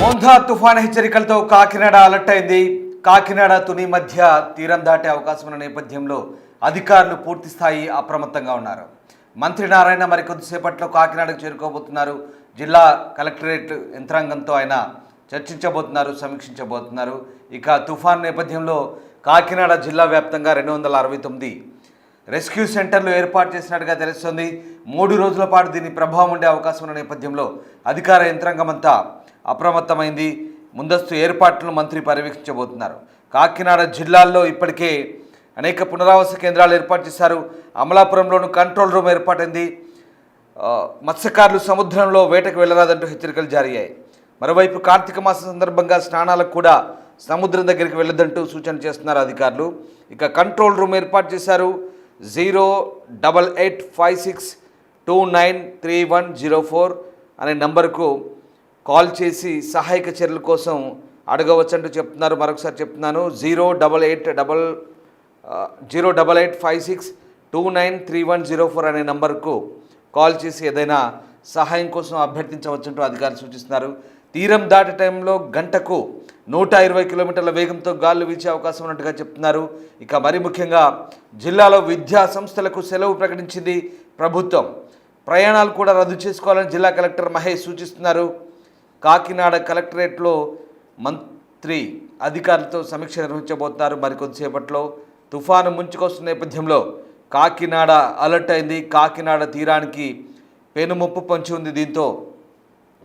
Montha తుఫాన్ హెచ్చరికలతో Kakinada alert అయింది. కాకినాడ తుని మధ్య తీరం దాటే అవకాశం ఉన్న నేపథ్యంలో అధికారులు పూర్తి స్థాయి అప్రమత్తంగా ఉన్నారు. మంత్రి నారాయణ మరికొద్దిసేపట్లో కాకినాడకు చేరుకోబోతున్నారు. జిల్లా కలెక్టరేట్ యంత్రాంగంతో ఆయన చర్చించబోతున్నారు, సమీక్షించబోతున్నారు. ఇక తుఫాన్ నేపథ్యంలో కాకినాడ జిల్లా వ్యాప్తంగా 269 రెస్క్యూ సెంటర్లు ఏర్పాటు చేసినట్టుగా తెలుస్తుంది. 3 రోజుల పాటు దీని ప్రభావం ఉండే అవకాశం ఉన్న నేపథ్యంలో అధికార యంత్రాంగం అంతా అప్రమత్తమైంది. ముందస్తు ఏర్పాట్లను మంత్రి పర్యవేక్షించబోతున్నారు. కాకినాడ జిల్లాల్లో ఇప్పటికే అనేక పునరావాస కేంద్రాలు ఏర్పాటు చేశారు. అమలాపురంలోనూ కంట్రోల్ రూమ్ ఏర్పాటైంది. మత్స్యకారులు సముద్రంలో వేటకు వెళ్లరాదంటూ హెచ్చరికలు జారీ అయ్యాయి. మరోవైపు కార్తీక మాసం సందర్భంగా స్నానాలకు కూడా సముద్రం దగ్గరికి వెళ్ళొద్దంటూ సూచన చేస్తున్నారు అధికారులు. ఇక కంట్రోల్ రూమ్ ఏర్పాటు చేశారు. 08856293104 అనే నంబరుకు కాల్ చేసి సహాయక చర్యల కోసం అడగవచ్చంటూ చెప్తున్నారు. మరొకసారి చెప్తున్నాను, 08856293104 అనే నంబరుకు కాల్ చేసి ఏదైనా సహాయం కోసం అభ్యర్థించవచ్చంటూ అధికారులు సూచిస్తున్నారు. తీరం దాటే టైంలో గంటకు 120 కిలోమీటర్ల వేగంతో గాలులు వీచే అవకాశం ఉన్నట్టుగా చెప్తున్నారు. ఇక మరి ముఖ్యంగా జిల్లాలో విద్యా సంస్థలకు సెలవు ప్రకటించింది ప్రభుత్వం. ప్రయాణాలు కూడా రద్దు చేసుకోవాలని జిల్లా కలెక్టర్ మహేష్ సూచిస్తున్నారు. కాకినాడ కలెక్టరేట్లో మంత్రి అధికారులతో సమీక్ష నిర్వహించబోతున్నారు. మరికొద్దిసేపట్లో తుఫాను ముంచుకొస్తున్న నేపథ్యంలో కాకినాడ అలర్ట్ అయింది. కాకినాడ తీరానికి పెనుముప్పు పొంచి ఉంది. దీంతో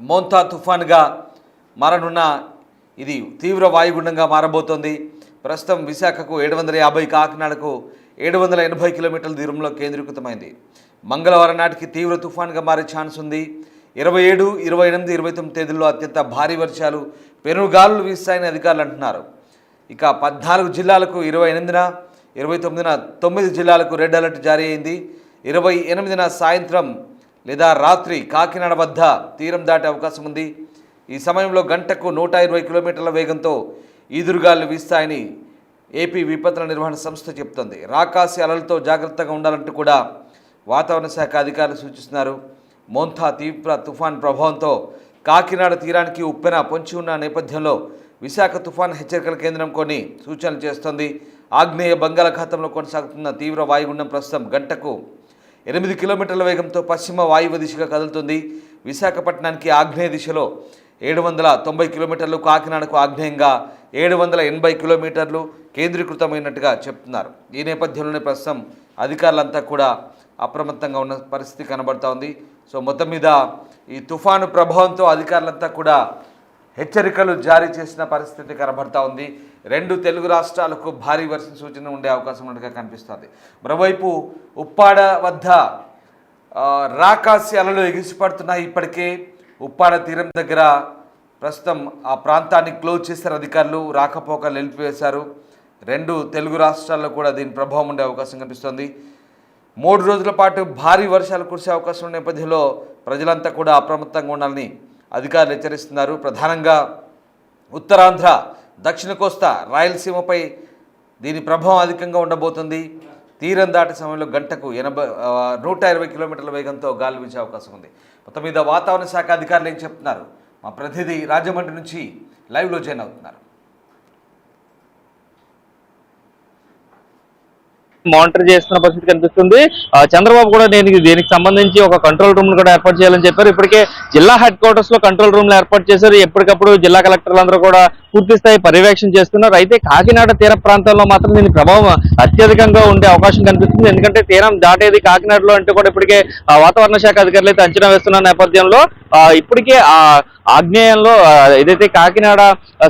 మోంథా తుఫాన్గా మారనున్న ఇది తీవ్ర వాయుగుండంగా మారబోతోంది. ప్రస్తుతం విశాఖకు 750, కాకినాడకు 780 కిలోమీటర్ల దూరంలో కేంద్రీకృతమైంది. మంగళవారం నాటికి తీవ్ర తుఫాన్గా మారే ఛాన్స్ ఉంది. 27, 28, 29 తేదీల్లో అత్యంత భారీ వర్షాలు, పెనుగాలులు వీస్తాయని అధికారులు అంటున్నారు. ఇక 14 జిల్లాలకు 28న, 29న 9 జిల్లాలకు రెడ్ అలర్ట్ జారీ అయింది. 28న సాయంత్రం లేదా రాత్రి కాకినాడ వద్ద తీరం దాటే అవకాశం ఉంది. ఈ సమయంలో గంటకు 120 కిలోమీటర్ల వేగంతో ఈదురుగాలు వీస్తాయని ఏపీ విపత్తుల నిర్వహణ సంస్థ చెబుతోంది. రాకాసి అలలతో జాగ్రత్తగా ఉండాలంటూ కూడా వాతావరణ శాఖ అధికారులు సూచిస్తున్నారు. మోంథా తీవ్ర తుఫాన్ ప్రభావంతో కాకినాడ తీరానికి ఉప్పెన పొంచి ఉన్న నేపథ్యంలో విశాఖ తుఫాన్ హెచ్చరికల కేంద్రం కొన్ని సూచనలు చేస్తోంది. ఆగ్నేయ బంగాళాఖాతంలో కొనసాగుతున్న తీవ్ర వాయుగుండం ప్రస్తుతం గంటకు 8 కిలోమీటర్ల వేగంతో పశ్చిమ వాయువ్య దిశగా కదులుతుంది. విశాఖపట్నానికి ఆగ్నేయ దిశలో 790 కిలోమీటర్లు, కాకినాడకు ఆగ్నేయంగా 780 కిలోమీటర్లు కేంద్రీకృతమైనట్టుగా చెప్తున్నారు. ఈ నేపథ్యంలోనే ప్రస్తుతం అధికారులంతా కూడా అప్రమత్తంగా ఉన్న పరిస్థితి కనబడుతూ ఉంది. సో మొత్తం మీద ఈ తుఫాను ప్రభావంతో అధికారులంతా కూడా హెచ్చరికలు జారీ చేసిన పరిస్థితి కనబడతా ఉంది. 2 తెలుగు రాష్ట్రాలకు భారీ వర్షం సూచన ఉండే అవకాశం ఉన్నట్టుగా కనిపిస్తుంది. మరోవైపు ఉప్పాడ వద్ద రాకాసి అలలు ఎగిసిపడుతున్నాయి. ఇప్పటికే ఉప్పాడ తీరం దగ్గర ప్రస్తుతం ఆ ప్రాంతాన్ని క్లోజ్ చేశారు అధికారులు, రాకపోకలు నిలిపివేశారు. 2 తెలుగు రాష్ట్రాల్లో కూడా దీని ప్రభావం ఉండే అవకాశం కనిపిస్తుంది. 3 రోజుల పాటు భారీ వర్షాలు కురిసే అవకాశం ఉన్న నేపథ్యంలో ప్రజలంతా కూడా అప్రమత్తంగా ఉండాలని అధికారులు హెచ్చరిస్తున్నారు. ప్రధానంగా ఉత్తరాంధ్ర, దక్షిణ కోస్తా, రాయలసీమపై దీని ప్రభావం అధికంగా ఉండబోతుంది. తీరం దాటే సమయంలో గంటకు 120 కిలోమీటర్ల వేగంతో గాలి వీచే అవకాశం ఉంది. మొత్తం మీద వాతావరణ శాఖ అధికారులు ఏం చెప్తున్నారు, మా ప్రతినిధి రాజమండ్రి నుంచి లైవ్లో జాయిన్ అవుతున్నారు. మానిటర్ చేస్తున్న పరిస్థితి కనిపిస్తుంది. చంద్రబాబు కూడా దీనికి సంబంధించి ఒక కంట్రోల్ రూమ్ కూడా ఏర్పాటు చేయాలని చెప్పారు. ఇప్పటికే జిల్లా హెడ్ క్వార్టర్స్ లో కంట్రోల్ రూమ్ ఏర్పాటు చేశారు. ఎప్పటికప్పుడు జిల్లా కలెక్టర్లందరూ కూడా పూర్తి స్థాయి పర్యవేక్షణ చేస్తున్నారు. అయితే కాకినాడ తీర ప్రాంతాల్లో మాత్రం దీని ప్రభావం అత్యధికంగా ఉండే అవకాశం కనిపిస్తుంది. ఎందుకంటే తీరం దాటేది కాకినాడలో అంటే కూడా ఇప్పటికే వాతావరణ శాఖ అధికారులు అయితే అంచనా వేస్తున్న నేపథ్యంలో ఇప్పటికే ఆగ్నేయంలో ఏదైతే కాకినాడ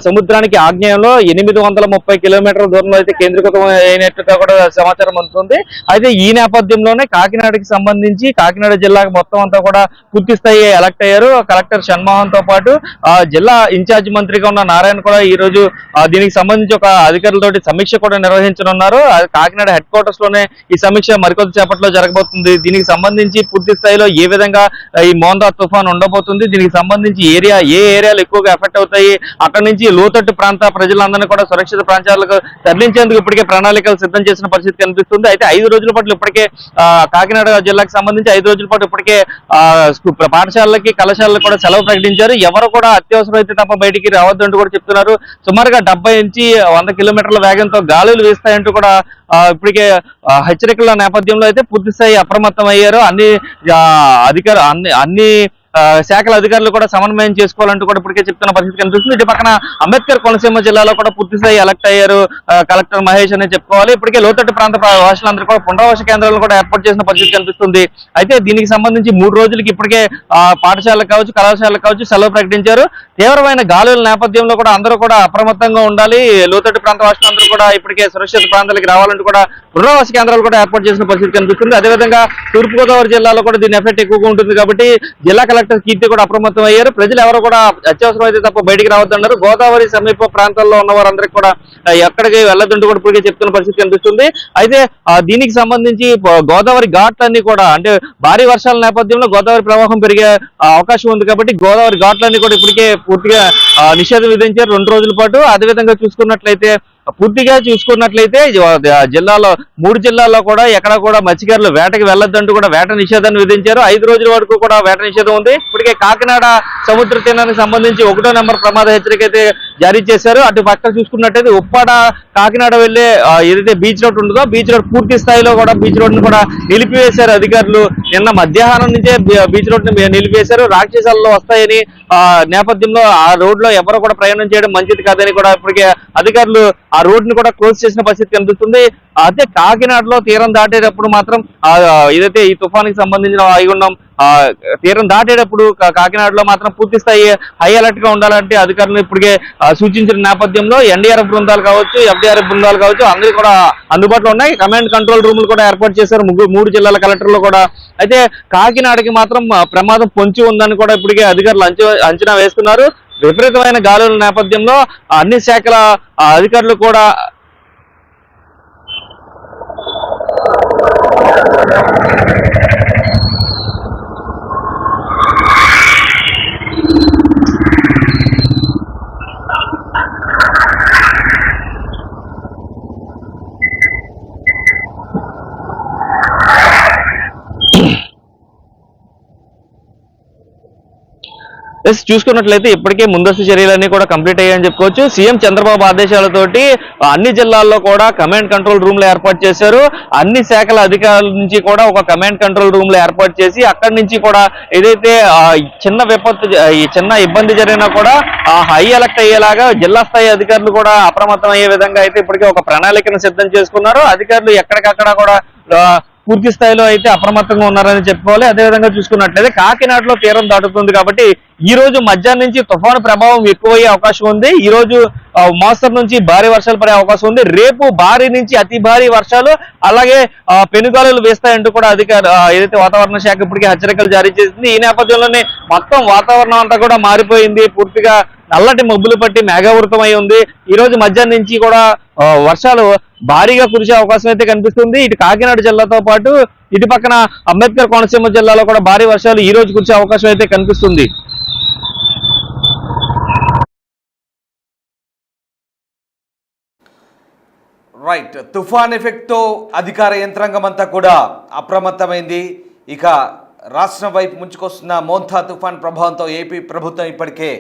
సముద్రానికి ఆగ్నేయంలో 830 కిలోమీటర్ల దూరంలో అయితే కేంద్రీకృతం అయినట్టుగా కూడా సమాచారం అందుతుంది. అయితే ఈ నేపథ్యంలోనే కాకినాడకి సంబంధించి కాకినాడ జిల్లాకు మొత్తం అంతా కూడా పూర్తి స్థాయి ఎలక్ట్ అయ్యారు. కలెక్టర్ షణ్మోహన్ తో పాటు జిల్లా ఇన్ఛార్జ్ మంత్రిగా ఉన్న నారాయణ కూడా ఈ రోజు దీనికి సంబంధించి ఒక అధికారులతోటి సమీక్ష కూడా నిర్వహించనున్నారు. కాకినాడ హెడ్ క్వార్టర్స్ లోనే ఈ సమీక్ష మరికొద్ది సేపట్లో జరగబోతుంది. దీనికి సంబంధించి పూర్తి స్థాయిలో ఏ విధంగా ఈ మోంథా తుఫాన్ ఉండబోతుంది, దీనికి సంబంధించి ఏ ఏ ఏరియాలు ఎక్కువగా ఎఫెక్ట్ అవుతాయి, అక్కడ నుంచి లోతట్టు ప్రాంత ప్రజలందరినీ కూడా సురక్షిత ప్రాంతాలకు తరలించేందుకు ఇప్పటికే ప్రణాళికలు సిద్ధం చేసిన పరిస్థితి కనిపిస్తుంది. అయితే 5 రోజుల పాటు ఇప్పటికే కాకినాడ జిల్లాకు సంబంధించి 5 రోజుల పాటు ఇప్పటికే పాఠశాలలకి కళాశాలలకు కూడా సెలవు ప్రకటించారు. ఎవరు కూడా అత్యవసరం అయితే తప్ప బయటికి రావద్దంటూ కూడా చెప్తున్నారు. సుమారుగా 70 నుంచి 100 కిలోమీటర్ల వేగంతో గాలులు వీస్తాయంటూ కూడా ఇప్పటికే హెచ్చరికల నేపథ్యంలో అయితే పూర్తిస్థాయి అప్రమత్తం అయ్యారు. అన్ని శాఖల అధికారులు కూడా సమన్వయం చేసుకోవాలంటూ కూడా ఇప్పటికే చెప్తున్న పరిస్థితి కనిపిస్తుంది. ఇటు పక్కన అంబేద్కర్ కోనసీమ జిల్లాలో కూడా పూర్తిస్థాయి అలర్ట్ అయ్యారు కలెక్టర్ మహేష్ అని చెప్పుకోవాలి. ఇప్పటికే లోతట్టు ప్రాంత వాసులందరూ కూడా పునరావాస కేంద్రాలను కూడా ఏర్పాటు చేసిన పరిస్థితి కనిపిస్తుంది. అయితే దీనికి సంబంధించి 3 రోజులకి ఇప్పటికే పాఠశాలకు కావచ్చు, కళాశాలకు కావచ్చు సెలవు ప్రకటించారు. తీవ్రమైన గాలుల నేపథ్యంలో కూడా అందరూ కూడా అప్రమత్తంగా ఉండాలి. లోతట్టు ప్రాంత వాసులందరూ కూడా ఇప్పటికే సురక్షిత ప్రాంతాలకు రావాలంటూ కూడా పునరావాస కేంద్రాలు కూడా ఏర్పాటు చేసిన పరిస్థితి కనిపిస్తుంది. అదేవిధంగా తూర్పుగోదావరి జిల్లాలో కూడా దీని ఎఫెక్ట్ ఎక్కువగా ఉంటుంది కాబట్టి జిల్లా కలెక్టర్ కీర్తి కూడా అప్రమత్తం అయ్యారు. ప్రజలు ఎవరు కూడా అత్యవసరం అయితే తప్ప బయటికి రావద్దన్నారు. గోదావరి సమీప ప్రాంతాల్లో ఉన్న వారందరికీ కూడా ఎక్కడికి వెళ్ళొద్దంటూ కూడా ఇప్పటికే చెప్తున్న పరిస్థితి కనిపిస్తుంది. అయితే దీనికి సంబంధించి గోదావరి ఘాట్లన్నీ కూడా అంటే భారీ వర్షాల నేపథ్యంలో గోదావరి ప్రవాహం పెరిగే అవకాశం ఉంది కాబట్టి గోదావరి ఘాట్లన్నీ కూడా ఇప్పటికే పూర్తిగా నిషేధం విధించారు 2 రోజుల పాటు. అదేవిధంగా పూర్తిగా చూసుకున్నట్లయితే జిల్లాలో 3 జిల్లాల్లో కూడా ఎక్కడ కూడా మత్స్యకారులు వేటకి వెళ్లొద్దంటూ కూడా వేట నిషేధాన్ని విధించారు. 5 రోజుల వరకు కూడా వేట నిషేధం ఉంది. ఇప్పటికే కాకినాడ సముద్ర తీరానికి సంబంధించి 1వ నెంబర్ ప్రమాద హెచ్చరిక అయితే జారీ చేశారు. అటు పక్కన చూసుకున్నట్టయితే ఉప్పాడ కాకినాడ వెళ్లే ఏదైతే బీచ్ రోడ్ ఉంటుందో బీచ్ రోడ్ పూర్తి స్థాయిలో కూడా బీచ్ రోడ్ ను కూడా నిలిపివేశారు అధికారులు. నిన్న మధ్యాహ్నం నుంచే బీచ్ రోడ్ ని నిలిపివేశారు. రాక్షసాలలో వస్తాయని నేపథ్యంలో ఆ రోడ్ లో ఎవరు కూడా ప్రయాణం చేయడం మంచిది కాదని కూడా ఇప్పటికే అధికారులు ఆ రోడ్ ని కూడా క్లోజ్ చేసిన పరిస్థితి కనిపిస్తుంది. అదే కాకినాడలో తీరం దాటేటప్పుడు మాత్రం ఏదైతే ఈ తుఫానికి సంబంధించిన వాయుగుండం తీరం దాటేటప్పుడు కాకినాడలో మాత్రం పూర్తి స్థాయి హై అలర్ట్ గా ఉండాలంటే అధికారులు ఇప్పటికే సూచించిన నేపథ్యంలో ఎన్డీఆర్ఎఫ్ బృందాలు కావచ్చు, ఎఫ్డీఆర్ఎఫ్ బృందాలు కావచ్చు అందరూ కూడా అందుబాటులో ఉన్నాయి. కమాండ్ కంట్రోల్ రూములు కూడా ఏర్పాటు చేశారు 3 జిల్లాల కలెక్టర్లు కూడా. అయితే కాకినాడకి మాత్రం ప్రమాదం పొంచి ఉందని కూడా ఇప్పటికే అధికారులు అంచనా వేస్తున్నారు. విపరీతమైన గాలుల నేపథ్యంలో అన్ని శాఖల అధికారులు కూడా చూసుకున్నట్లయితే ఇప్పటికే ముందస్తు చర్యలన్నీ కూడా కంప్లీట్ అయ్యాయని చెప్పుకోవచ్చు. సీఎం చంద్రబాబు ఆదేశాలతోటి అన్ని జిల్లాల్లో కూడా కమాండ్ కంట్రోల్ రూమ్లు ఏర్పాటు చేశారు. అన్ని శాఖల అధికారుల నుంచి కూడా ఒక కమాండ్ కంట్రోల్ రూమ్లు ఏర్పాటు చేసి అక్కడి నుంచి కూడా ఏదైతే చిన్న ఇబ్బంది జరిగినా కూడా హై అలర్ట్ అయ్యేలాగా జిల్లా స్థాయి అధికారులు కూడా అప్రమత్తం అయ్యే విధంగా అయితే ఇప్పటికే ఒక ప్రణాళికను సిద్ధం చేసుకున్నారు. అధికారులు ఎక్కడికక్కడ కూడా పూర్తి స్థాయిలో అయితే అప్రమత్తంగా ఉన్నారని చెప్పుకోవాలి. అదేవిధంగా చూసుకున్నట్లయితే కాకినాడలో తీరం దాటుతుంది కాబట్టి ఈ రోజు మధ్యాహ్నం నుంచి తుఫాను ప్రభావం ఎక్కువయ్యే అవకాశం ఉంది. ఈ రోజు మోస్తరు నుంచి భారీ వర్షాలు పడే అవకాశం ఉంది. రేపు భారీ నుంచి అతి భారీ వర్షాలు అలాగే పెనుగాలులు వేస్తాయంటూ కూడా ఏదైతే వాతావరణ శాఖ ఇప్పటికే హెచ్చరికలు జారీ చేసింది. ఈ నేపథ్యంలోనే మొత్తం వాతావరణం అంతా కూడా మారిపోయింది. పూర్తిగా నల్లటి మబ్బులు పట్టి మేఘావృతమై ఉంది. ఈ రోజు మధ్యాహ్నం నుంచి కూడా వర్షాలు భారీగా కురిసే అవకాశం అయితే కనిపిస్తుంది. ఇటు కాకినాడ జిల్లాతో పాటు ఇటు పక్కన అంబేద్కర్ కోనసీమ జిల్లాలో కూడా భారీ వర్షాలు ఈ రోజు కురిసే అవకాశం అయితే కనిపిస్తుంది. రైట్, తుఫాన్ ఎఫెక్ట్తో అధికార యంత్రాంగం అంతా కూడా అప్రమత్తమైంది. ఇక రాష్ట్రం వైపు ముంచుకొస్తున్న మోంథా తుఫాన్ ప్రభావంతో ఏపీ ప్రభుత్వం ఇప్పటికే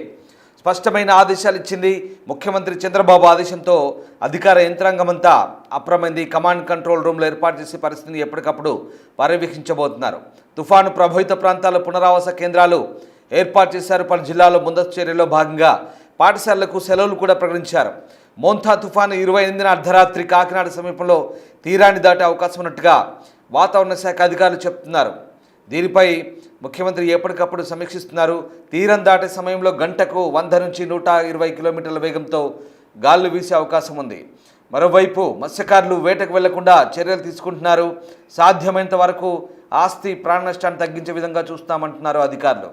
స్పష్టమైన ఆదేశాలు ఇచ్చింది. ముఖ్యమంత్రి చంద్రబాబు ఆదేశంతో అధికార యంత్రాంగం అంతా అప్రమైంది. కమాండ్ కంట్రోల్ రూమ్లు ఏర్పాటు చేసే పరిస్థితిని ఎప్పటికప్పుడు పర్యవేక్షించబోతున్నారు. తుఫాను ప్రభావిత ప్రాంతాల్లో పునరావాస కేంద్రాలు ఏర్పాటు చేశారు. పలు జిల్లాలో ముందస్తు చర్యలో భాగంగా పాఠశాలలకు సెలవులు కూడా ప్రకటించారు. మోంథా తుఫాను 28న అర్ధరాత్రి కాకినాడ సమీపంలో తీరాన్ని దాటే అవకాశం ఉన్నట్టుగా వాతావరణ శాఖ అధికారులు చెప్తున్నారు. దీనిపై ముఖ్యమంత్రి ఎప్పటికప్పుడు సమీక్షిస్తున్నారు. తీరం దాటే సమయంలో గంటకు 100 నుంచి 120 కిలోమీటర్ల వేగంతో గాలులు వీసే అవకాశం ఉంది. మరోవైపు మత్స్యకారులు వేటకు వెళ్లకుండా చర్యలు తీసుకుంటున్నారు. సాధ్యమైనంత వరకు ఆస్తి ప్రాణ నష్టాన్ని తగ్గించే విధంగా చూస్తామంటున్నారు అధికారులు.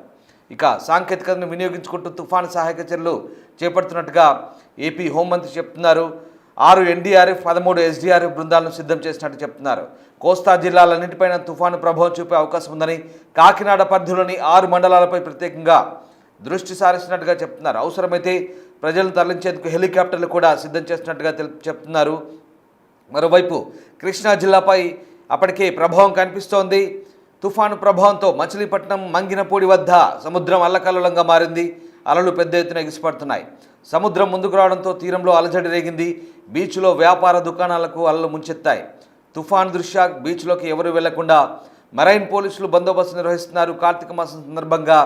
ఇక సాంకేతికతను వినియోగించుకుంటూ తుఫాను సహాయక చర్యలు చేపడుతున్నట్టుగా ఏపీ హోంమంత్రి చెప్తున్నారు. 6 ఎన్డీఆర్ఎఫ్ 13 ఎస్డీఆర్ఎఫ్ బృందాలను సిద్ధం చేసినట్టు చెప్తున్నారు. కోస్తా జిల్లాలన్నింటిపైన తుఫాను ప్రభావం చూపే అవకాశం ఉందని, కాకినాడ పరిధిలోని 6 మండలాలపై ప్రత్యేకంగా దృష్టి సారిస్తున్నట్టుగా చెప్తున్నారు. అవసరమైతే ప్రజలను తరలించేందుకు హెలికాప్టర్లు కూడా సిద్ధం చేస్తున్నట్టుగా చెప్తున్నారు. మరోవైపు కృష్ణా జిల్లాపై అప్పటికే ప్రభావం కనిపిస్తోంది. తుఫాను ప్రభావంతో మచిలీపట్నం మంగినపూడి వద్ద సముద్రం అల్లకల్లోలంగా మారింది. అలలు పెద్ద ఎత్తున ఎగిసిపడుతున్నాయి. సముద్రం ముందుకు రావడంతో తీరంలో అలజడి రేగింది. బీచ్లో వ్యాపార దుకాణాలకు అలలు ముంచెత్తాయి. తుఫాను దృష్ట్యా బీచ్లోకి ఎవరూ వెళ్లకుండా మరైన్ పోలీసులు బందోబస్తు నిర్వహిస్తున్నారు. కార్తీక మాసం సందర్భంగా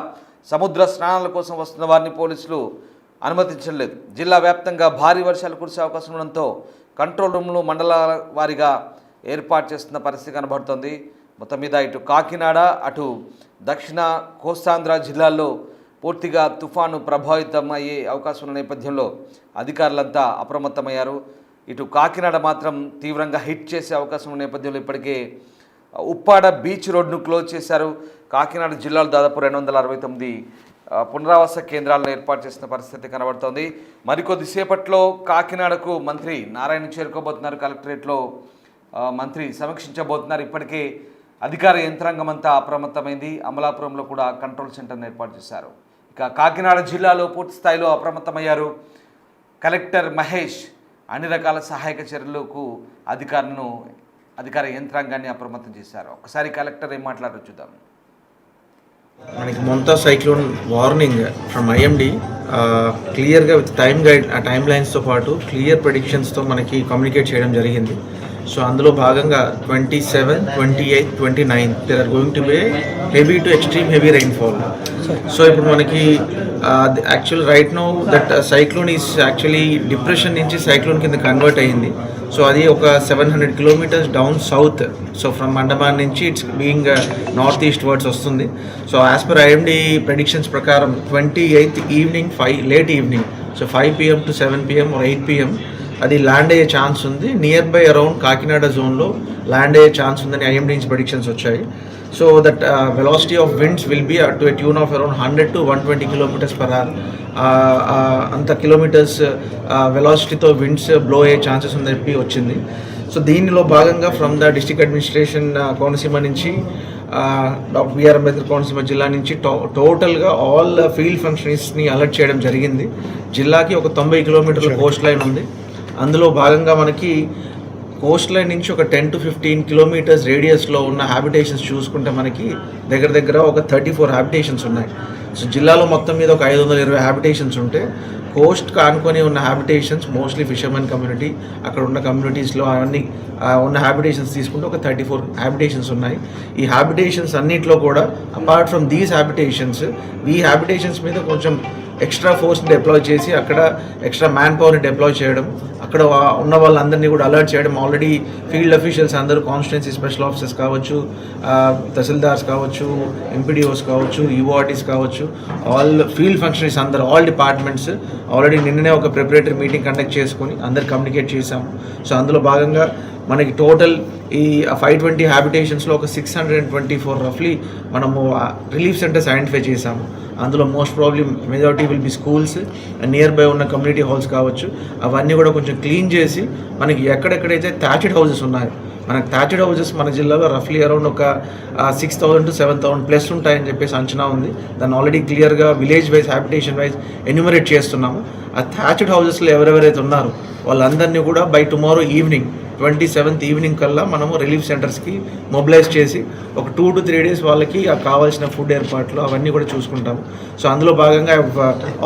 సముద్ర స్నానాల కోసం వస్తున్న వారిని పోలీసులు అనుమతించలేదు. జిల్లా వ్యాప్తంగా భారీ వర్షాలు కురిసే అవకాశం ఉండడంతో కంట్రోల్ రూమ్లు మండలాల వారీగా ఏర్పాటు చేస్తున్న పరిస్థితి కనబడుతోంది. మొత్తం మీద ఇటు కాకినాడ అటు దక్షిణ కోస్తాంధ్ర జిల్లాల్లో పూర్తిగా తుఫాను ప్రభావితం అయ్యే అవకాశం ఉన్న నేపథ్యంలో అధికారులంతా అప్రమత్తమయ్యారు. ఇటు కాకినాడ మాత్రం తీవ్రంగా హిట్ చేసే అవకాశం ఉన్న నేపథ్యంలో ఇప్పటికే ఉప్పాడ బీచ్ రోడ్ను క్లోజ్ చేశారు. కాకినాడ జిల్లాలో దాదాపు 269 పునరావాస కేంద్రాలను ఏర్పాటు చేసిన పరిస్థితి కనబడుతోంది. మరికొద్దిసేపట్లో కాకినాడకు మంత్రి నారాయణ చేరుకోబోతున్నారు. కలెక్టరేట్లో మంత్రి సమీక్షించబోతున్నారు. ఇప్పటికే అధికార యంత్రాంగం అంతా అప్రమత్తమైంది. అమలాపురంలో కూడా కంట్రోల్ సెంటర్ను ఏర్పాటు చేశారు. ఇక కాకినాడ జిల్లాలో పూర్తి స్థాయిలో అప్రమత్తమయ్యారు. కలెక్టర్ మహేష్ అన్ని రకాల సహాయక చర్యలకు అధికార యంత్రాంగాన్ని అప్రమత్తం చేశారు. ఒకసారి కలెక్టర్ ఏం మాట్లాడారో చూద్దాం. మనకి Montha cyclone warning from IMD క్లియర్గా విత్ టైమ్ లైన్స్తో పాటు క్లియర్ ప్రెడిక్షన్స్తో మనకి కమ్యూనికేట్ చేయడం జరిగింది. సో అందులో భాగంగా 27, 28, 29 there are going to be heavy to extreme heavy rainfall. So ఇప్పుడు మనకి actual right now that cyclone is actually depression నుంచి సైక్లోన్ కింద కన్వర్ట్ అయ్యింది. సో అది ఒక 700 kilometres down south. So from Andaman నుంచి it's being north east wards వస్తుంది. So as per IMD predictions ప్రకారం 28th evening late evening, so 5 PM to 7 PM or 8 PM అది land అయ్యే ఛాన్స్ ఉంది. నియర్ బై అరౌండ్ కాకినాడ జోన్లో land అయ్యే chance ఉందని IMD నుంచి ప్రెడిక్షన్స్ వచ్చాయి. So that velocity of winds will be to a tune of around 100 to 120 km/h. అంత kilometers వెలాసిటీతో విండ్స్ బ్లో అయ్యే ఛాన్సెస్ ఉందని చెప్పి వచ్చింది. సో దీనిలో భాగంగా from the district administration Konaseema నుంచి డాక్టర్ బిఆర్ అంబేద్కర్ కోనసీమ జిల్లా నుంచి టోటల్గా ఆల్ ఫీల్డ్ ఫంక్షనరీస్ని అలర్ట్ చేయడం జరిగింది. జిల్లాకి ఒక 90 కిలోమీటర్ల కోస్ట్ లైన్ ఉంది. అందులో భాగంగా మనకి కోస్ట్ లైన్ నుంచి ఒక 10 to 15 kilometers రేడియస్లో ఉన్న హ్యాబిటేషన్స్ చూసుకుంటే మనకి దగ్గర ఒక 34 హ్యాబిటేషన్స్ ఉన్నాయి. సో జిల్లాలో మొత్తం మీద ఒక 520 హ్యాబిటేషన్స్ ఉంటే కోస్ట్ కానుకొని ఉన్న హ్యాబిటేషన్స్ మోస్ట్లీ ఫిషర్మెన్ కమ్యూనిటీ, అక్కడ ఉన్న కమ్యూనిటీస్లో అవన్నీ ఉన్న హ్యాబిటేషన్స్ తీసుకుంటే ఒక 34 హ్యాబిటేషన్స్ ఉన్నాయి. ఈ హ్యాబిటేషన్స్ అన్నింటిలో కూడా అపార్ట్ ఫ్రమ్ దీస్ హ్యాబిటేషన్స్ ఈ హ్యాబిటేషన్స్ మీద కొంచెం ఎక్స్ట్రా ఫోర్స్ని డిప్లాయ్ చేసి అక్కడ ఎక్స్ట్రా మ్యాన్ పవర్ని డిప్లాయ్ చేయడం, అక్కడ ఉన్న వాళ్ళందరినీ కూడా అలర్ట్ చేయడం. ఆల్రెడీ ఫీల్డ్ అఫీషియల్స్ అందరూ కాన్స్టిట్యున్సీ స్పెషల్ ఆఫీసర్స్ కావచ్చు, తహసీల్దార్స్ కావచ్చు, ఎంపీడీఓస్ కావచ్చు, ఈఓఆర్టీస్ కావచ్చు, ఆల్ ఫీల్డ్ ఫంక్షనరీస్ అందరూ ఆల్ డిపార్ట్మెంట్స్ ఆల్రెడీ నిన్ననే ఒక ప్రిపరేటరీ మీటింగ్ కండక్ట్ చేసుకొని అందరు కమ్యూనికేట్ చేశాము. సో అందులో భాగంగా మనకి టోటల్ ఈ 520 హ్యాబిటేషన్స్లో ఒక 624 రఫ్లీ మనము రిలీఫ్ సెంటర్స్ ఐడెంటిఫై చేశాము. అందులో most probably majority will be schools, near by ఉన్న కమ్యూనిటీ హాల్స్ కావచ్చు. అవన్నీ కూడా కొంచెం క్లీన్ చేసి మనకి ఎక్కడెక్కడైతే థ్యాచెడ్ హౌసెస్ ఉన్నాయో, మనకు థ్యాచెడ్ హౌసెస్ మన జిల్లాలో రఫ్లీ అరౌండ్ ఒక 6,000 to 7,000 ప్లస్ ఉంటాయని చెప్పేసి అంచనా ఉంది. దాన్ని ఆల్రెడీ క్లియర్గా village wise habitation wise enumerate చేస్తున్నాము. ఆ థ్యాచెడ్ హౌసెస్లో ఎవరెవరైతే ఉన్నారో వాళ్ళందరినీ కూడా by tomorrow evening 27th evening కల్లా మనము రిలీఫ్ సెంటర్స్కి మొబిలైజ్ చేసి ఒక 2 to 3 days వాళ్ళకి కావాల్సిన ఫుడ్ ఏర్పాట్లు అవన్నీ కూడా చూసుకుంటాము. సో అందులో భాగంగా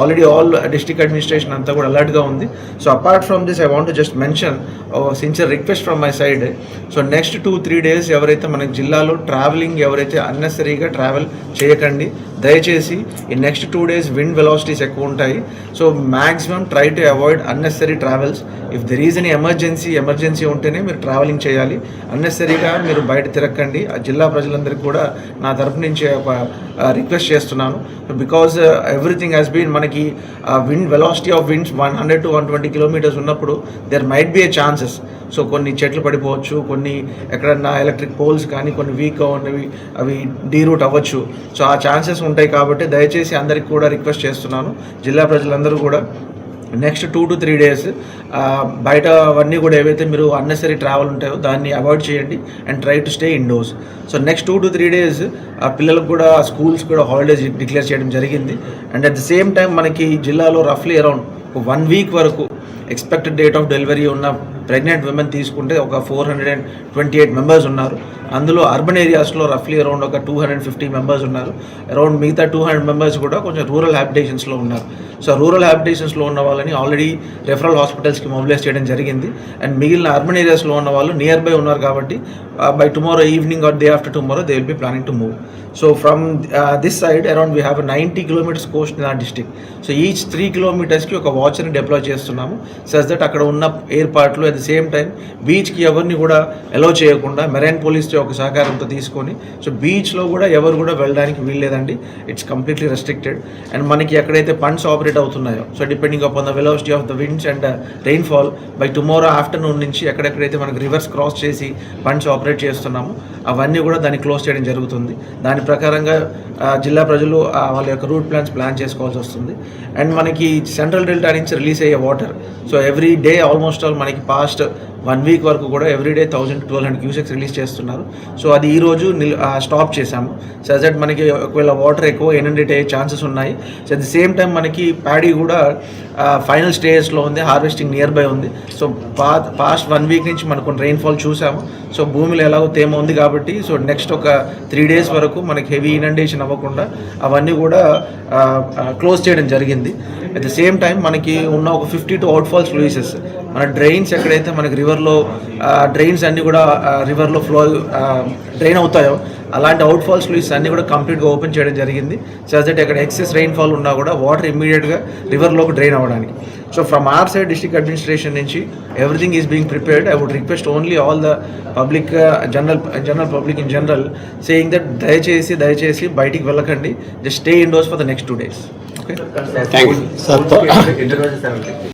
ఆల్రెడీ ఆల్ డిస్ట్రిక్ట్ అడ్మినిస్ట్రేషన్ అంతా కూడా అలర్ట్గా ఉంది. So apart from this I want to just mention sincere request from my side. So next 2-3 days ఎవరైతే మన జిల్లాలో ట్రావెలింగ్ ఎవరైతే అన్నెసరీగా ట్రావెల్ చేయకండి. దయచేసి ఈ నెక్స్ట్ 2 days విండ్ వెలాసిటీస్ ఎక్కువ ఉంటాయి. So maximum try to avoid unnecessary travels. If there is any emergency ఉంటేనే మీరు ట్రావెలింగ్ చేయాలి. అన్నెసరీగా మీరు బయట తిరగకండి. ఆ జిల్లా ప్రజలందరికీ కూడా నా తరపు నుంచి ఒక రిక్వెస్ట్ చేస్తున్నాను. బికాజ్ ఎవ్రీథింగ్ హ్యాస్ బీన్ మనకి wind velocity of winds 100 to 120 kilometers ఉన్నప్పుడు there might be A chances. So కొన్ని చెట్లు పడిపోవచ్చు, కొన్ని ఎక్కడన్నా ఎలక్ట్రిక్ పోల్స్ కానీ కొన్ని వీక్గా ఉన్నవి అవి డీరూట్ అవ్వచ్చు. సో ఆ ఛాన్సెస్ ఉంటాయి కాబట్టి దయచేసి అందరికీ కూడా రిక్వెస్ట్ చేస్తున్నాను. జిల్లా ప్రజలందరూ కూడా నెక్స్ట్ 2 to 3 days బయట అవన్నీ కూడా ఏవైతే మీరు అన్నెసరీ ట్రావెల్ ఉంటాయో దాన్ని అవాయిడ్ చేయండి and try to stay indoors. So next 2 to 3 days పిల్లలకు కూడా స్కూల్స్ కూడా హాలిడేస్ డిక్లేర్ చేయడం జరిగింది. And at the same time మనకి జిల్లాలో రఫ్లీ అరౌండ్ 1 week వరకు ఎక్స్పెక్టెడ్ డేట్ ఆఫ్ డెలివరీ ఉన్న ప్రెగ్నెంట్ విమెన్ తీసుకుంటే ఒక 428 మెంబర్స్ ఉన్నారు. అందులో అర్బన్ ఏరియాస్లో రఫ్లీ అరౌండ్ ఒక 250 మెంబర్స్ ఉన్నారు. అరౌండ్ మిగతా 200 మెంబర్స్ కూడా కొంచెం రూరల్ హ్యాబిటేషన్స్లో ఉన్నారు. సో రూరల్ హ్యాబిటేషన్స్లో ఉన్న వాళ్ళని ఆల్రెడీ రెఫరల్ హాస్పిటల్స్కి మొబిలైజ్ చేయడం జరిగింది. అండ్ మిగిలిన అర్బన్ ఏరియాస్లో ఉన్న వాళ్ళు నియర్ బై ఉన్నారు కాబట్టి by tomorrow evening or day after tomorrow they will be planning to move. So from this side around we have 90 kilometers coast in our district. So each 3 kilometersకి ఒక వాచర్ని deploy చేస్తున్నాము such that అక్కడ ఉన్న ఏర్పాట్లు at the same time బీచ్కి ఎవరిని కూడా అలౌ చేయకుండా మెరైన్ పోలీస్తో ఒక సహకారంతో తీసుకొని సో బీచ్లో కూడా ఎవరు కూడా వెళ్ళడానికి వీల్లేదండి. It's completely restricted. అండ్ మనకి ఎక్కడైతే పండ్స్ ఆపరేట్ అవుతున్నాయో so depending upon the velocity of the winds and rainfall by tomorrow afternoon నుంచి ఎక్కడెక్కడైతే మనకి రివర్స్ క్రాస్ చేసి పండ్స్ ఆపరేట్ చేస్తున్నామో అవన్నీ కూడా దాన్ని క్లోజ్ చేయడం జరుగుతుంది. దాని ప్రకారంగా జిల్లా ప్రజలు వాళ్ళ యొక్క రూట్ ప్లాన్ చేసుకోవాల్సి వస్తుంది. అండ్ మనకి సెంట్రల్ డెల్టా నుంచి రిలీజ్ అయ్యే water so every day almost all మనకి పాస్ట్ 1 week వరకు కూడా ఎవ్రీడే 1000-1200 క్యూసెక్స్ రిలీజ్ చేస్తున్నారు. సో అది ఈరోజు స్టాప్ చేశాము. సో దట్ మనకి ఒకవేళ వాటర్ ఎక్కువ ఇనండేట్ అయ్యే ఛాన్సెస్ ఉన్నాయి. So at the same time మనకి ప్యాడీ కూడా ఫైనల్ స్టేజ్లో ఉంది, హార్వెస్టింగ్ నియర్ బై ఉంది. సో పాస్ట్ 1 week నుంచి మనకు రెయిన్ఫాల్ చూసాము. సో భూమిలో ఎలాగో తేమ ఉంది కాబట్టి సో నెక్స్ట్ ఒక 3 days వరకు మనకి హెవీ ఇనండేషన్ అవ్వకుండా అవన్నీ కూడా క్లోజ్ చేయడం జరిగింది. అట్ ద సేమ్ టైం మనకి ఉన్న ఒక 52 అవుట్ఫాల్ స్లూయిసెస్ మన డ్రైన్స్ ఎక్కడైతే మనకి రివర్లో డ్రైన్స్ అన్నీ కూడా రివర్లో ఫ్లో డ్రైన్ అవుతాయో అలాంటి అవుట్ఫాల్ స్లూయిస్ అన్నీ కూడా కంప్లీట్గా ఓపెన్ చేయడం జరిగింది. సో దట్ ఎక్కడ ఎక్సెస్ రెయిన్ఫాల్ ఉన్నా కూడా వాటర్ ఇమ్మీడియట్గా రివర్లోకి డ్రైన్ అవ్వడానికి. So from our side district administration నుంచి everything is being prepared. I would request only all the public general public in general saying that దయచేసి బయటికి వెళ్ళకండి. Just stay indoors for the next 2 days. Okay, thank you.